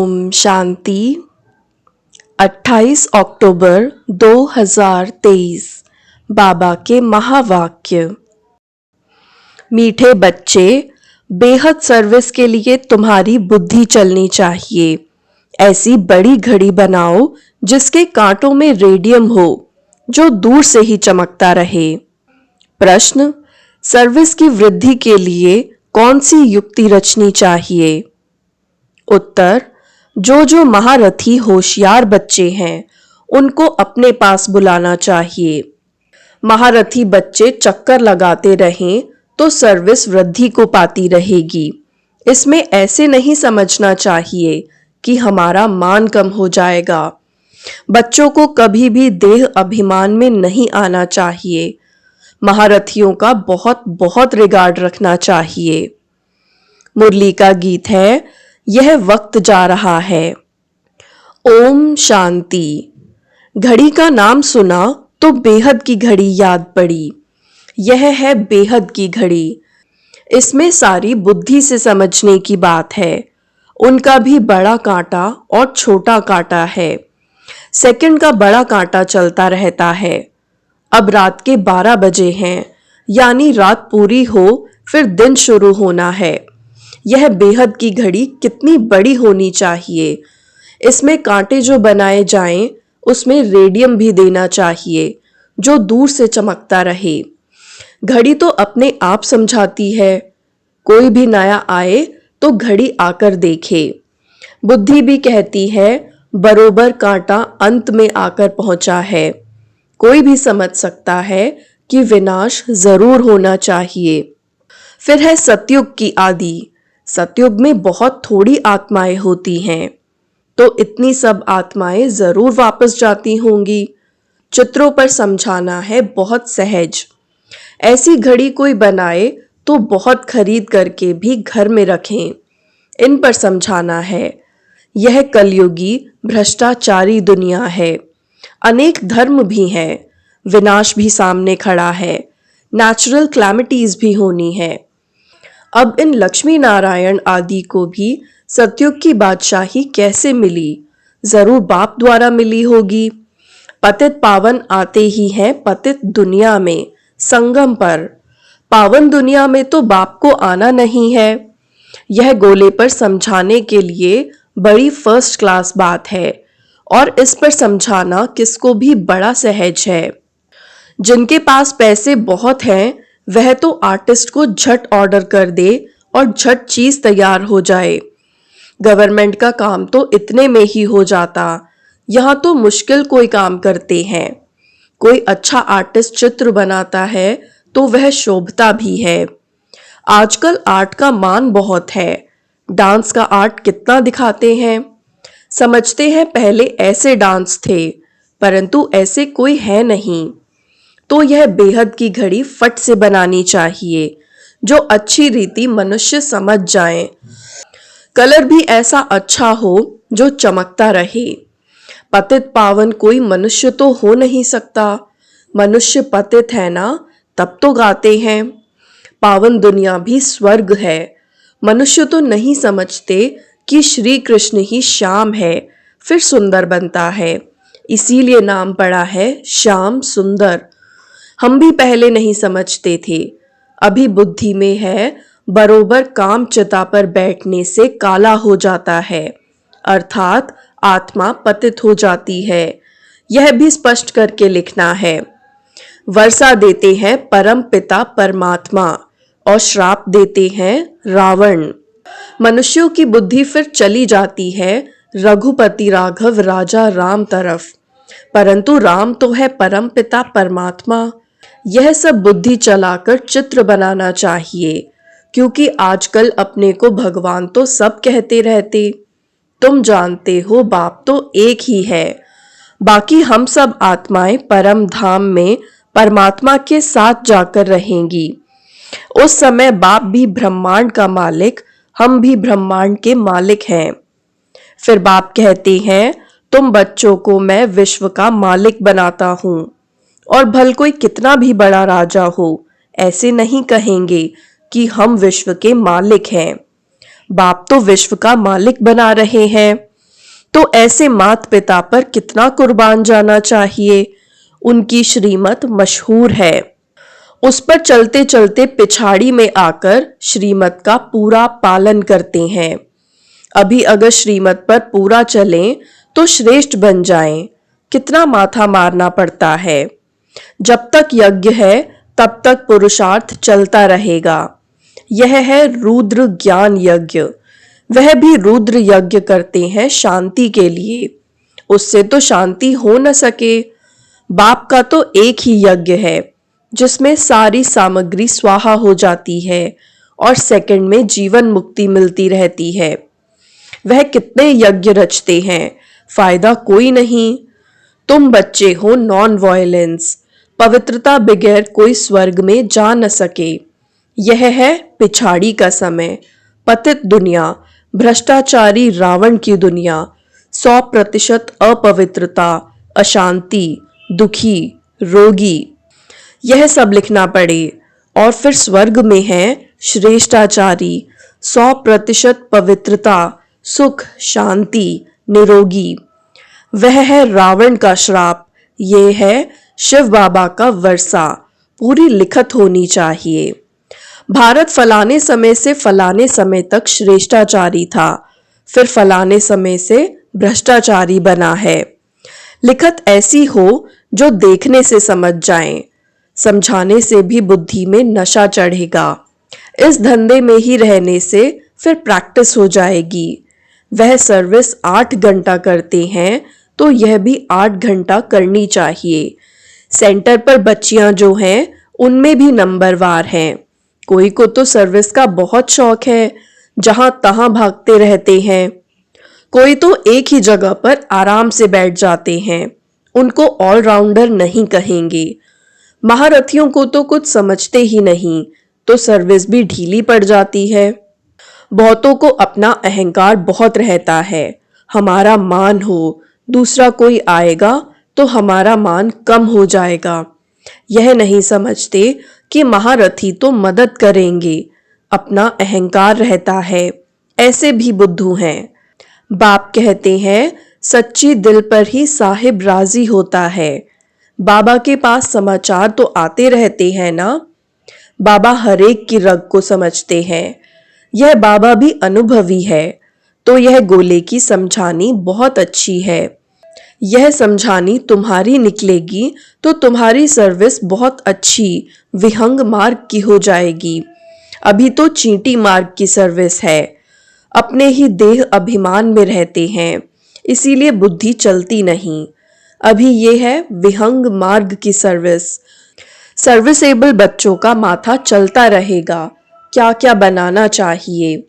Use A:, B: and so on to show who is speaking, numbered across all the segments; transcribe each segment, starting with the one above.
A: ओम शांति। 28 अक्टूबर 2023 बाबा के महावाक्य। मीठे बच्चे, बेहद सर्विस के लिए तुम्हारी बुद्धि चलनी चाहिए। ऐसी बड़ी घड़ी बनाओ जिसके कांटों में रेडियम हो, जो दूर से ही चमकता रहे। प्रश्न: सर्विस की वृद्धि के लिए कौन सी युक्ति रचनी चाहिए? उत्तर: जो महारथी होशियार बच्चे हैं उनको अपने पास बुलाना चाहिए। महारथी बच्चे चक्कर लगाते रहें तो सर्विस वृद्धि को पाती रहेगी। इसमें ऐसे नहीं समझना चाहिए कि हमारा मान कम हो जाएगा। बच्चों को कभी भी देह अभिमान में नहीं आना चाहिए। महारथियों का बहुत बहुत रिगार्ड रखना चाहिए। मुरली का गीत है, यह वक्त जा रहा है। ओम शांति। घड़ी का नाम सुना तो बेहद की घड़ी याद पड़ी। यह है बेहद की घड़ी। इसमें सारी बुद्धि से समझने की बात है। उनका भी बड़ा कांटा और छोटा कांटा है। सेकंड का बड़ा कांटा चलता रहता है। अब रात के 12 बजे हैं, यानी रात पूरी हो फिर दिन शुरू होना है। यह बेहद की घड़ी कितनी बड़ी होनी चाहिए। इसमें कांटे जो बनाए जाएं, उसमें रेडियम भी देना चाहिए जो दूर से चमकता रहे। घड़ी तो अपने आप समझाती है। कोई भी नया आए तो घड़ी आकर देखे। बुद्धि भी कहती है बरोबर कांटा अंत में आकर पहुंचा है। कोई भी समझ सकता है कि विनाश जरूर होना चाहिए। फिर है सतयुग की आदि। सतयुग में बहुत थोड़ी आत्माएं होती हैं, तो इतनी सब आत्माएं जरूर वापस जाती होंगी। चित्रों पर समझाना है बहुत सहज। ऐसी घड़ी कोई बनाए तो बहुत खरीद करके भी घर में रखें। इन पर समझाना है। यह कलयुगी भ्रष्टाचारी दुनिया है। अनेक धर्म भी हैं। विनाश भी सामने खड़ा है। नेचुरल क्लैमिटीज भी होनी है। अब इन लक्ष्मी नारायण आदि को भी सतयुग की बादशाही कैसे मिली? जरूर बाप द्वारा मिली होगी। पतित पावन आते ही हैं पतित दुनिया में, संगम पर। पावन दुनिया में तो बाप को आना नहीं है। यह गोले पर समझाने के लिए बड़ी फर्स्ट क्लास बात है, और इस पर समझाना किसको भी बड़ा सहज है। जिनके पास पैसे बहुत हैं वह तो आर्टिस्ट को झट ऑर्डर कर दे और झट चीज तैयार हो जाए। गवर्नमेंट का काम तो इतने में ही हो जाता। यहाँ तो मुश्किल कोई काम करते हैं। कोई अच्छा आर्टिस्ट चित्र बनाता है तो वह शोभता भी है। आजकल आर्ट का मान बहुत है। डांस का आर्ट कितना दिखाते हैं। समझते हैं पहले ऐसे डांस थे, परंतु ऐसे कोई है नहीं। तो यह बेहद की घड़ी फट से बनानी चाहिए, जो अच्छी रीति मनुष्य समझ जाए। कलर भी ऐसा अच्छा हो जो चमकता रहे। पतित पावन कोई मनुष्य तो हो नहीं सकता। मनुष्य पतित है ना, तब तो गाते हैं। पावन दुनिया भी स्वर्ग है। मनुष्य तो नहीं समझते कि श्री कृष्ण ही श्याम है, फिर सुंदर बनता है। इसीलिए नाम पड़ा है श्याम सुंदर। हम भी पहले नहीं समझते थे। अभी बुद्धि में है बरोबर काम चिता पर बैठने से काला हो जाता है, अर्थात आत्मा पतित हो जाती है। यह भी स्पष्ट करके लिखना है। वर्षा देते हैं परम पिता परमात्मा और श्राप देते हैं रावण। मनुष्यों की बुद्धि फिर चली जाती है रघुपति राघव राजा राम तरफ, परंतु राम तो है परम पिता परमात्मा। यह सब बुद्धि चलाकर चित्र बनाना चाहिए, क्योंकि आजकल अपने को भगवान तो सब कहते रहते। तुम जानते हो बाप तो एक ही है। बाकी हम सब आत्माएं परम धाम में परमात्मा के साथ जाकर रहेंगी। उस समय बाप भी ब्रह्मांड का मालिक, हम भी ब्रह्मांड के मालिक हैं। फिर बाप कहते हैं तुम बच्चों को मैं विश्व का मालिक बनाता हूं, और भल कोई कितना भी बड़ा राजा हो, ऐसे नहीं कहेंगे कि हम विश्व के मालिक हैं। बाप तो विश्व का मालिक बना रहे हैं। तो ऐसे माता पिता पर कितना कुर्बान जाना चाहिए। उनकी श्रीमत मशहूर है, उस पर चलते चलते पिछाड़ी में आकर श्रीमत का पूरा पालन करते हैं। अभी अगर श्रीमत पर पूरा चलें तो श्रेष्ठ बन जाएं। कितना माथा मारना पड़ता है। जब तक यज्ञ है तब तक पुरुषार्थ चलता रहेगा। यह है रुद्र ज्ञान यज्ञ। वह भी रुद्र यज्ञ करते हैं शांति के लिए, उससे तो शांति हो न सके। बाप का तो एक ही यज्ञ है जिसमें सारी सामग्री स्वाहा हो जाती है और सेकंड में जीवन मुक्ति मिलती रहती है। वह कितने यज्ञ रचते हैं, फायदा कोई नहीं। तुम बच्चे हो नॉन वायलेंस, पवित्रता बगैर कोई स्वर्ग में जा न सके। यह है पिछाड़ी का समय, पतित दुनिया, भ्रष्टाचारी रावण की दुनिया, 100% अपवित्रता, अशांति, दुखी, रोगी, यह सब लिखना पड़े। और फिर स्वर्ग में है श्रेष्ठाचारी, 100% पवित्रता, सुख, शांति, निरोगी। वह है रावण का श्राप, ये है शिव बाबा का वर्षा। पूरी लिखत होनी चाहिए। भारत फलाने समय से फलाने समय तक श्रेष्ठाचारी था, फिर फलाने समय से भ्रष्टाचारी बना है। लिखत ऐसी हो जो देखने से समझ जाएं, समझाने से भी बुद्धि में नशा चढ़ेगा। इस धंधे में ही रहने से फिर प्रैक्टिस हो जाएगी। वह सर्विस 8 घंटा करते हैं तो यह भी 8 घंटा करनी चाहिए। सेंटर पर बच्चियां जो हैं उनमें भी नंबरवार हैं। कोई को तो सर्विस का बहुत शौक है, जहां तहां भागते रहते हैं। कोई तो एक ही जगह पर आराम से बैठ जाते हैं, उनको ऑलराउंडर नहीं कहेंगे। महारथियों को तो कुछ समझते ही नहीं, तो सर्विस भी ढीली पड़ जाती है। बहुतों को अपना अहंकार बहुत रहता है, हमारा मान हो, दूसरा कोई आएगा तो हमारा मान कम हो जाएगा। यह नहीं समझते कि महारथी तो मदद करेंगे, अपना अहंकार रहता है। ऐसे भी बुद्धू हैं। बाप कहते हैं सच्ची दिल पर ही साहिब राजी होता है। बाबा के पास समाचार तो आते रहते हैं ना। बाबा हरेक की रग को समझते हैं। यह बाबा भी अनुभवी है, तो यह गोले की समझानी बहुत अच्छी है। यह समझानी तुम्हारी निकलेगी तो तुम्हारी सर्विस बहुत अच्छी विहंग मार्ग की हो जाएगी। अभी तो चींटी मार्ग की सर्विस है। अपने ही देह अभिमान में रहते हैं, इसीलिए बुद्धि चलती नहीं। अभी ये है विहंग मार्ग की सर्विस। सर्विसेबल बच्चों का माथा चलता रहेगा, क्या क्या बनाना चाहिए।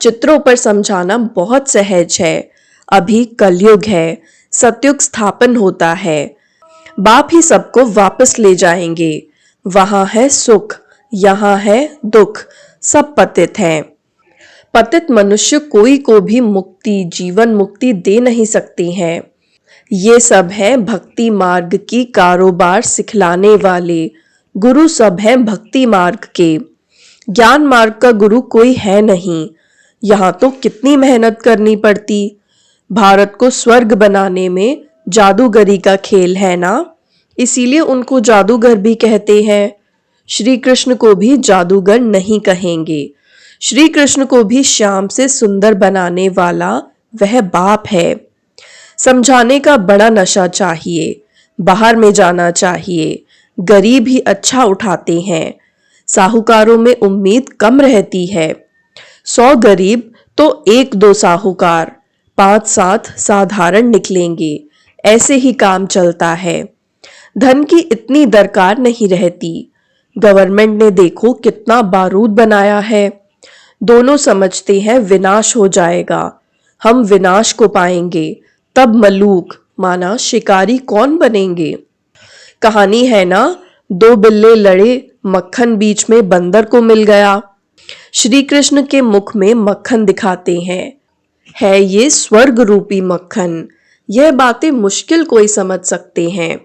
A: चित्रों पर समझाना बहुत सहज है। अभी कलयुग है, सतयुग स्थापन होता है। बाप ही सबको वापस ले जाएंगे। वहां है सुख, यहाँ है दुख, सब पतित हैं। पतित मनुष्य कोई को भी मुक्ति, जीवन मुक्ति दे नहीं सकते हैं। ये सब है भक्ति मार्ग की कारोबार सिखलाने वाले गुरु, सब हैं भक्ति मार्ग के। ज्ञान मार्ग का गुरु कोई है नहीं। यहाँ तो कितनी मेहनत करनी पड़ती। भारत को स्वर्ग बनाने में जादूगरी का खेल है ना, इसीलिए उनको जादूगर भी कहते हैं। श्री कृष्ण को भी जादूगर नहीं कहेंगे। श्री कृष्ण को भी श्याम से सुंदर बनाने वाला वह बाप है। समझाने का बड़ा नशा चाहिए, बाहर में जाना चाहिए। गरीब ही अच्छा उठाते हैं, साहूकारों में उम्मीद कम रहती है। 100 गरीब तो 1-2 साहूकार, 5-7 साधारण निकलेंगे। ऐसे ही काम चलता है। धन की इतनी दरकार नहीं रहती। गवर्नमेंट ने देखो कितना बारूद बनाया है। दोनों समझते हैं विनाश हो जाएगा, हम विनाश को पाएंगे, तब मलूक माना शिकारी कौन बनेंगे। कहानी है ना, 2 बिल्ले लड़े, मक्खन बीच में बंदर को मिल गया। श्री कृष्ण के मुख में मक्खन दिखाते हैं, है ये स्वर्ग रूपी मक्खन। यह बातें मुश्किल कोई समझ सकते हैं।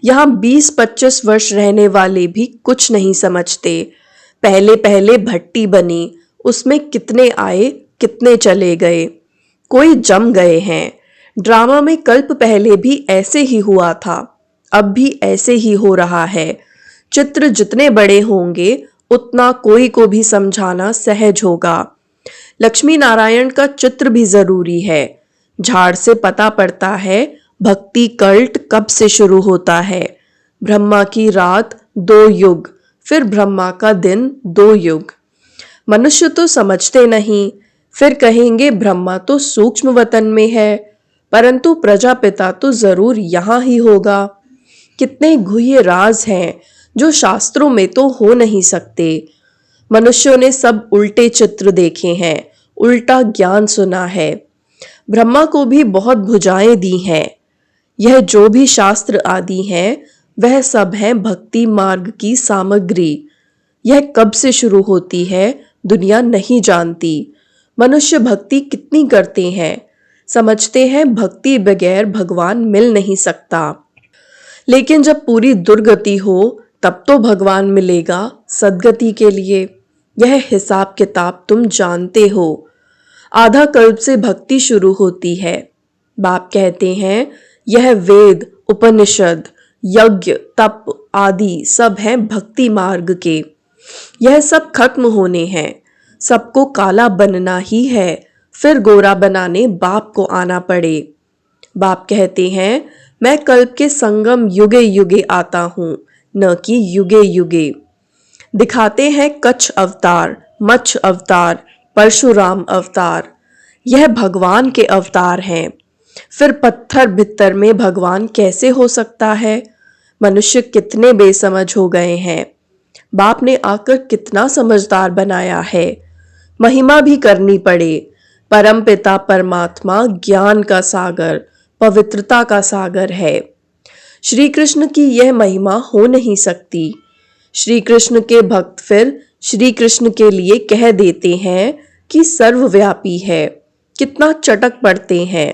A: यहाँ 20-25 वर्ष रहने वाले भी कुछ नहीं समझते। पहले पहले भट्टी बनी, उसमें कितने आए कितने चले गए। कोई जम गए हैं, ड्रामा में कल्प पहले भी ऐसे ही हुआ था, अब भी ऐसे ही हो रहा है। चित्र जितने बड़े होंगे उतना कोई को भी समझाना सहज होगा। लक्ष्मी नारायण का चित्र भी जरूरी है। झाड़ से पता पड़ता है भक्ति कल्ट कब से शुरू होता है। ब्रह्मा की रात 2 युग, फिर ब्रह्मा का दिन 2 युग। मनुष्य तो समझते नहीं, फिर कहेंगे ब्रह्मा तो सूक्ष्म वतन में है, परंतु प्रजापिता तो जरूर यहाँ ही होगा। कितने गुह्य राज हैं जो शास्त्रों में तो हो नहीं सकते। मनुष्यों ने सब उल्टे चित्र देखे हैं, उल्टा ज्ञान सुना है। ब्रह्मा को भी बहुत भुजाएं दी हैं। यह जो भी शास्त्र आदि हैं वह सब है भक्ति मार्ग की सामग्री। यह कब से शुरू होती है दुनिया नहीं जानती। मनुष्य भक्ति कितनी करते हैं, समझते हैं भक्ति बगैर भगवान मिल नहीं सकता। लेकिन जब पूरी दुर्गति हो तब तो भगवान मिलेगा सद्गति के लिए। यह हिसाब किताब तुम जानते हो। आधा कल्प से भक्ति शुरू होती है। बाप कहते हैं यह वेद, उपनिषद, यज्ञ, तप आदि सब हैं भक्ति मार्ग के। यह सब खत्म होने हैं, सबको काला बनना ही है, फिर गोरा बनाने बाप को आना पड़े। बाप कहते हैं मैं कल्प के संगम युगे युगे आता हूँ, न कि युगे युगे। दिखाते हैं कच्छ अवतार, मत्स्य अवतार, परशुराम अवतार। यह भगवान के अवतार हैं। फिर पत्थर भित्तर में भगवान कैसे हो सकता है। मनुष्य कितने बेसमझ हो गए हैं। बाप ने आकर कितना समझदार बनाया है। महिमा भी करनी पड़े। परम पिता परमात्मा ज्ञान का सागर, पवित्रता का सागर है। श्री कृष्ण की यह महिमा हो नहीं सकती। श्री कृष्ण के भक्त फिर श्री कृष्ण के लिए कह देते हैं कि सर्वव्यापी है। कितना चटक पड़ते हैं।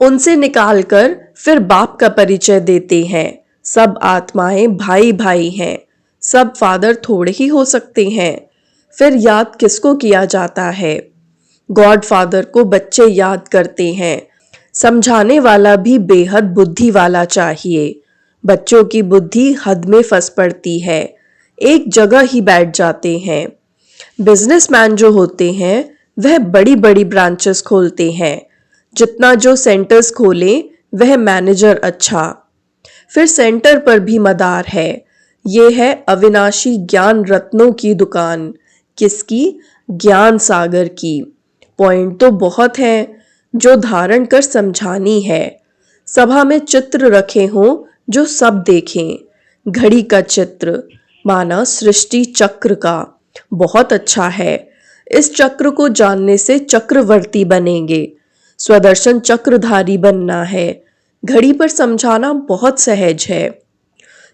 A: उनसे निकालकर फिर बाप का परिचय देते हैं। सब आत्माएं भाई भाई हैं। सब फादर थोड़े ही हो सकते हैं। फिर याद किसको किया जाता है। गॉड फादर को बच्चे याद करते हैं। समझाने वाला भी बेहद बुद्धि वाला चाहिए। बच्चों की बुद्धि हद में फंस पड़ती है, एक जगह ही बैठ जाते हैं। बिजनेसमैन जो होते हैं वह बड़ी बड़ी ब्रांचेस खोलते हैं। जितना जो सेंटर्स खोले वह मैनेजर अच्छा। फिर सेंटर पर भी मदार है। ये है अविनाशी ज्ञान रत्नों की दुकान। किसकी? ज्ञान सागर की। पॉइंट तो बहुत हैं जो धारण कर समझानी है। सभा में चित्र रखे हों जो सब देखें। घड़ी का चित्र माना सृष्टि चक्र का, बहुत अच्छा है। इस चक्र को जानने से चक्रवर्ती बनेंगे। स्वदर्शन चक्रधारी बनना है। घड़ी पर समझाना बहुत सहज है।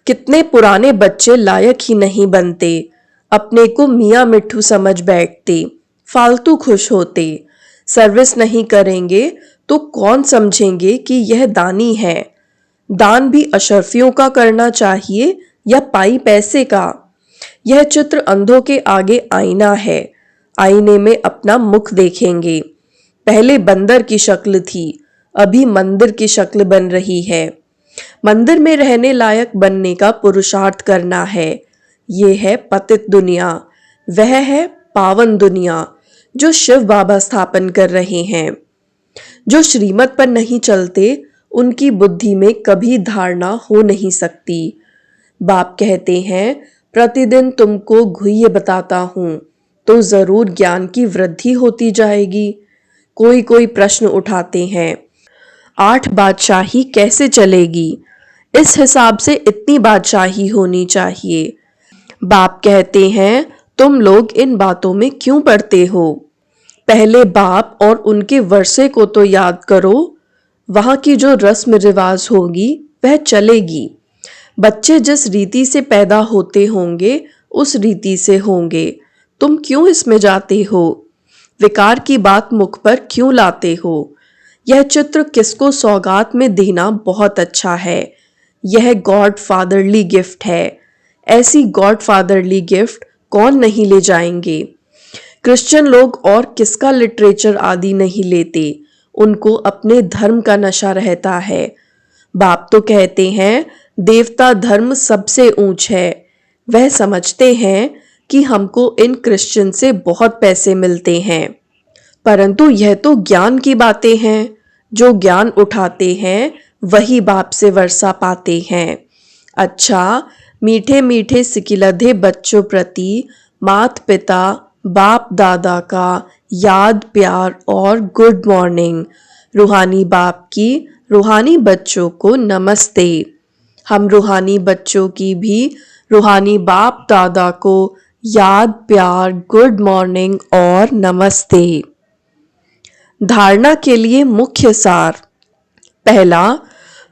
A: कितने पुराने बच्चे लायक ही नहीं बनते। अपने को मियाँ मिट्ठू समझ बैठते, फालतू खुश होते। सर्विस नहीं करेंगे तो कौन समझेंगे कि यह दानी है। दान भी अशरफियों का करना चाहिए या पाई पैसे का। यह चित्र अंधों के आगे आईना है। आईने में अपना मुख देखेंगे। पहले बंदर की शक्ल थी, अभी मंदिर की शक्ल बन रही है। मंदिर में रहने लायक बनने का पुरुषार्थ करना है। ये है पतित दुनिया, वह है पावन दुनिया जो शिव बाबा स्थापन कर रहे हैं। जो श्रीमत पर नहीं चलते उनकी बुद्धि में कभी धारणा हो नहीं सकती। बाप कहते हैं प्रतिदिन तुमको गुह्य बताता हूं तो जरूर ज्ञान की वृद्धि होती जाएगी। कोई कोई प्रश्न उठाते हैं 8 बादशाही कैसे चलेगी, इस हिसाब से इतनी बादशाही होनी चाहिए। बाप कहते हैं तुम लोग इन बातों में क्यों पड़ते हो। पहले बाप और उनके वर्षे को तो याद करो। वहां की जो रस्म रिवाज होगी वह चलेगी। बच्चे जिस रीति से पैदा होते होंगे उस रीति से होंगे। तुम क्यों इसमें जाते हो। विकार की बात मुख पर क्यों लाते हो। यह चित्र किसको सौगात में देना बहुत अच्छा है। यह गॉड फादरली गिफ्ट है। ऐसी गॉड फादरली गिफ्ट कौन नहीं ले जाएंगे। क्रिश्चियन लोग और किसका लिटरेचर आदि नहीं लेते। उनको अपने धर्म का नशा रहता है। बाप तो कहते हैं देवता धर्म सबसे ऊंच है। वह समझते हैं कि हमको इन क्रिश्चियन से बहुत पैसे मिलते हैं, परंतु यह तो ज्ञान की बातें हैं। जो ज्ञान उठाते हैं वही बाप से वर्षा पाते हैं। अच्छा, मीठे मीठे सिकिलधे बच्चों प्रति माता पिता बाप दादा का याद प्यार और गुड मॉर्निंग। रूहानी बाप की रूहानी बच्चों को नमस्ते। हम रूहानी बच्चों की भी रूहानी बाप दादा को याद प्यार गुड मॉर्निंग और नमस्ते। धारणा के लिए मुख्य सार। पहला,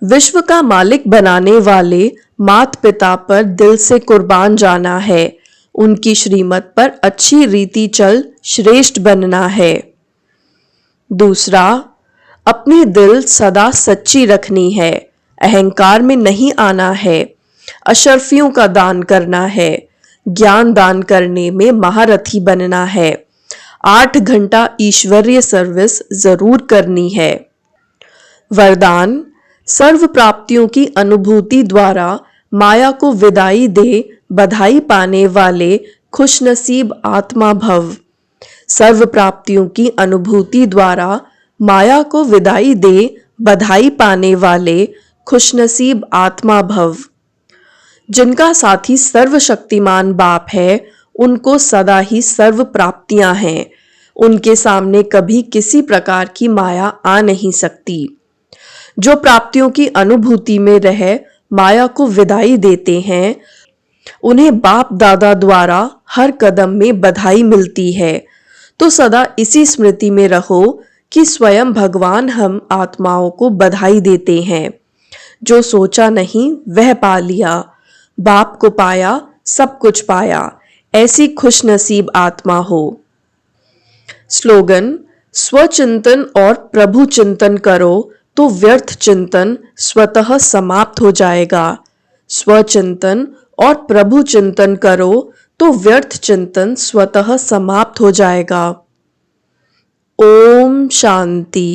A: विश्व का मालिक बनाने वाले माता पिता पर दिल से कुर्बान जाना है। उनकी श्रीमत पर अच्छी रीति चल श्रेष्ठ बनना है। दूसरा, अपनी दिल सदा सच्ची रखनी है। अहंकार में नहीं आना है। अशर्फियों का दान करना है। ज्ञान दान करने में महारथी बनना है। 8 घंटा ईश्वरीय सर्विस जरूर करनी है। वरदान, सर्व प्राप्तियों की अनुभूति द्वारा माया को विदाई दे बधाई पाने वाले खुशनसीब आत्मा भव। सर्व प्राप्तियों की अनुभूति द्वारा माया को विदाई दे बधाई पाने वाले खुशनसीब आत्मा भव। जिनका साथी सर्वशक्तिमान बाप है, उनको सदा ही सर्व प्राप्तियां हैं। उनके सामने कभी किसी प्रकार की माया आ नहीं सकती। जो प्राप्तियों की अनुभूति में रह माया को विदाई देते हैं, उन्हें बाप दादा द्वारा हर कदम में बधाई मिलती है। तो सदा इसी स्मृति में रहो कि स्वयं भगवान हम आत्माओं को बधाई देते हैं। जो सोचा नहीं वह पा लिया। बाप को पाया सब कुछ पाया। ऐसी खुशनसीब आत्मा हो। स्लोगन, स्वचिंतन और प्रभु चिंतन करो तो व्यर्थ चिंतन स्वतः समाप्त हो जाएगा। स्वचिंतन और प्रभु चिंतन करो तो व्यर्थ चिंतन स्वतः समाप्त हो जाएगा। ओम शांति।